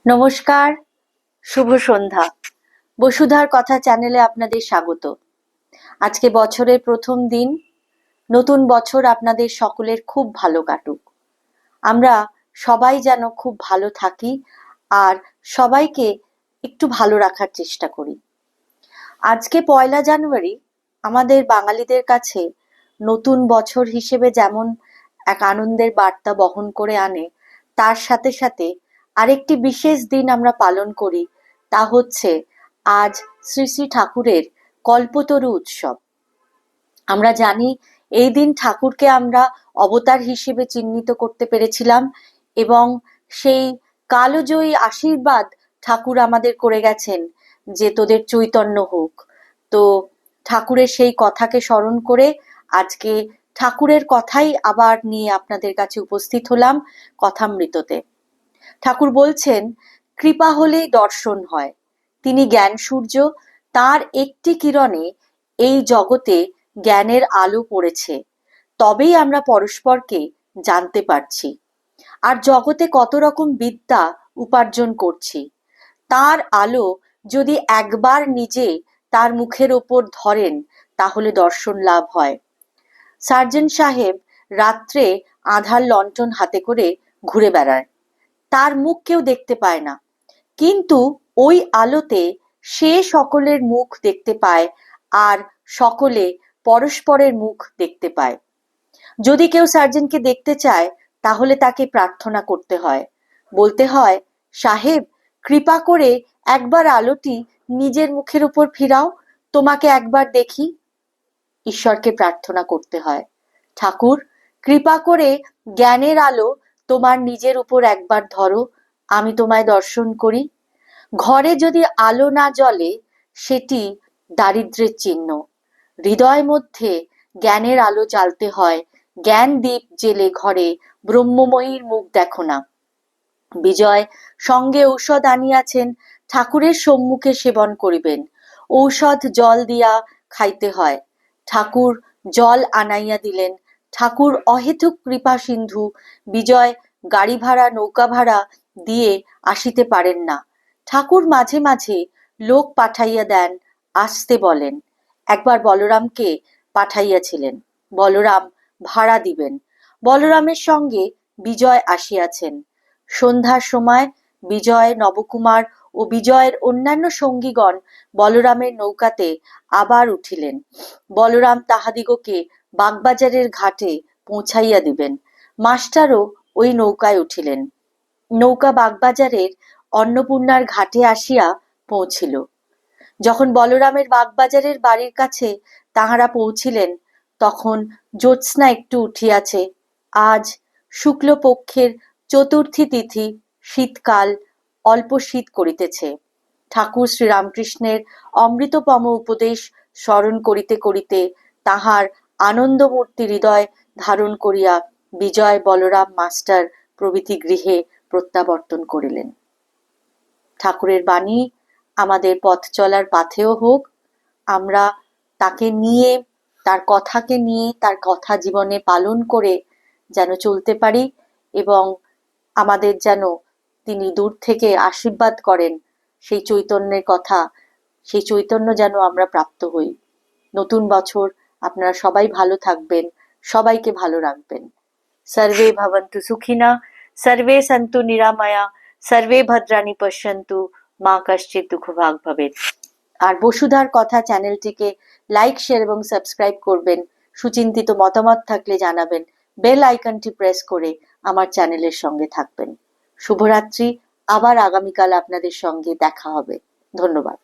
নমস্কার, শুভ সন্ধ্যা। বসুধার কথা চ্যানেলে আপনাদের স্বাগত। আজকে বছরের প্রথম দিন, নতুন বছর আপনাদের সকলের খুব ভালো কাটুক। আমরা সবাই যেন খুব ভালো থাকি আর সবাইকে একটু ভালো রাখার চেষ্টা করি। আজকে 1 জানুয়ারি আমাদের বাঙালিদের কাছে নতুন বছর হিসেবে যেমন এক আনন্দের বার্তা বহন করে আনে, তার সাথে সাথে আরেকটি বিশেষ দিন আমরা পালন করি, তা হচ্ছে আজ শ্রী শ্রী ঠাকুরের কল্পতরু উৎসব। আমরা জানি এই দিন ঠাকুরকে আমরা অবতার হিসেবে চিহ্নিত করতে পেরেছিলাম এবং সেই কালজয়ী আশীর্বাদ ঠাকুর আমাদের করে গেছেন যে তোদের চৈতন্য হোক। তো ঠাকুরের সেই কথাকে স্মরণ করে আজকে ঠাকুরের কথাই আবার নিয়ে আপনাদের কাছে উপস্থিত হলাম কথামৃততে। ঠাকুর বলছেন, কৃপা হলেই দর্শন হয়। তিনি জ্ঞান সূর্য, তার একটি কিরণে এই জগতে জ্ঞানের আলো পড়েছে, তবেই আমরা পরস্পরকে জানতে পারছি আর জগতে কত রকম বিদ্যা উপার্জন করছি। তার আলো যদি একবার নিজে তার মুখের ওপর ধরেন তাহলে দর্শন লাভ হয়। সার্জন সাহেব রাত্রে আধার লণ্ঠন হাতে করে ঘুরে বেড়ায়, তার মুখ কেউ দেখতে পায় না, কিন্তু ওই আলোতে সে সকলের মুখ দেখতে পায় আর সকলে পরস্পরের মুখ দেখতে পায়। যদি কেউ সার্জনকে দেখতে চায় তাহলে তাকে প্রার্থনা করতে হয়, বলতে হয়, সাহেব কৃপা করে একবার আলোটি নিজের মুখের উপর ফিরাও, তোমাকে একবার দেখি। ঈশ্বরকে প্রার্থনা করতে হয়, ঠাকুর কৃপা করে জ্ঞানের আলো তোমার নিজের উপর একবার ধরো, আমি তোমায় দর্শন করি। ঘরে যদি আলো না জ্বলে সেটি দারিদ্র্যের চিহ্ন। হৃদয় মধ্যে জ্ঞানের আলো জ্বালতে হয়। জ্ঞান দীপ জেলে ঘরে ব্রহ্মময়ীর মুখ দেখো না। বিজয় সঙ্গে ঔষধ আনিয়াছেন, ঠাকুরের সম্মুখে সেবন করিবেন। ঔষধ জল দিয়া খাইতে হয়। ঠাকুর জল আনাইয়া দিলেন। ঠাকুর অহেতুক কৃপা সিন্ধু। বিজয় গাড়ি ভাড়া নৌকা ভাড়া দিয়ে আসিতে পারেন না। ঠাকুর মাঝে মাঝে লোক পাঠাইয়া দেন, আসতে বলেন। একবার বলরামকে পাঠাইয়াছিলেন, বলরাম ভাড়া দিবেন। বলরামের সঙ্গে বিজয় আসিয়াছেন। সন্ধ্যার সময় বিজয়, নবকুমার ও বিজয়ের অন্যান্য সঙ্গীগণ বলরামের নৌকাতে আবার উঠিলেন। বলরাম তাহাদিগকে বাগবাজারের ঘাটে পৌঁছাইয়া দিবেন। মাস্টারও ওই নৌকায় উঠিলেন। নৌকা বাগবাজারের অন্নপূর্ণার ঘাটে আসিয়া পৌঁছিল। যখন বলরামের বাগবাজারের বাড়ির কাছে তাহারা পৌঁছিলেন তখন জ্যোৎস্না একটু উঠিয়াছে। আজ শুক্লপক্ষের চতুর্থী তিথি, শীতকাল, অল্প শীত করিতেছে। ঠাকুর শ্রীরামকৃষ্ণের অমৃতপম উপদেশ স্মরণ করিতে করিতে তাহার আনন্দমূর্তি হৃদয় ধারণ করিয়া বিজয়, বলরাম, মাস্টার প্রভৃতি গৃহে প্রত্যাবর্তন করিলেন। ঠাকুরের বাণী আমাদের পথ চলার পাথেয় হোক। আমরা তাকে নিয়ে, তার কথাকে নিয়ে, তার কথা জীবনে পালন করে যেন চলতে পারি এবং আমাদের যেন তিনি দূর থেকে আশীর্বাদ করেন, সেই চৈতন্যের কথা, সেই চৈতন্য যেন আমরা প্রাপ্ত হই। নতুন বছর আপনারা সবাই ভালো থাকবেন, সবাইকে ভালো রাখবেন। সর্বে ভবন্তু সুখিনা, সর্বে সন্তু নিরাময়া, সর্বে ভদ্রাণি পশ্যন্তু, মা কশ্চিৎ দুঃখভাগ ভবেৎ। আর বসুধার কথা চ্যানেলটিকে লাইক, শেয়ার এবং সাবস্ক্রাইব করবেন। সুচিন্তিত মতামত থাকলে জানাবেন। বেল আইকনটি প্রেস করে আমার চ্যানেলের সঙ্গে থাকবেন। শুভরাত্রি। আবার আগামীকাল আপনাদের সঙ্গে দেখা হবে। ধন্যবাদ।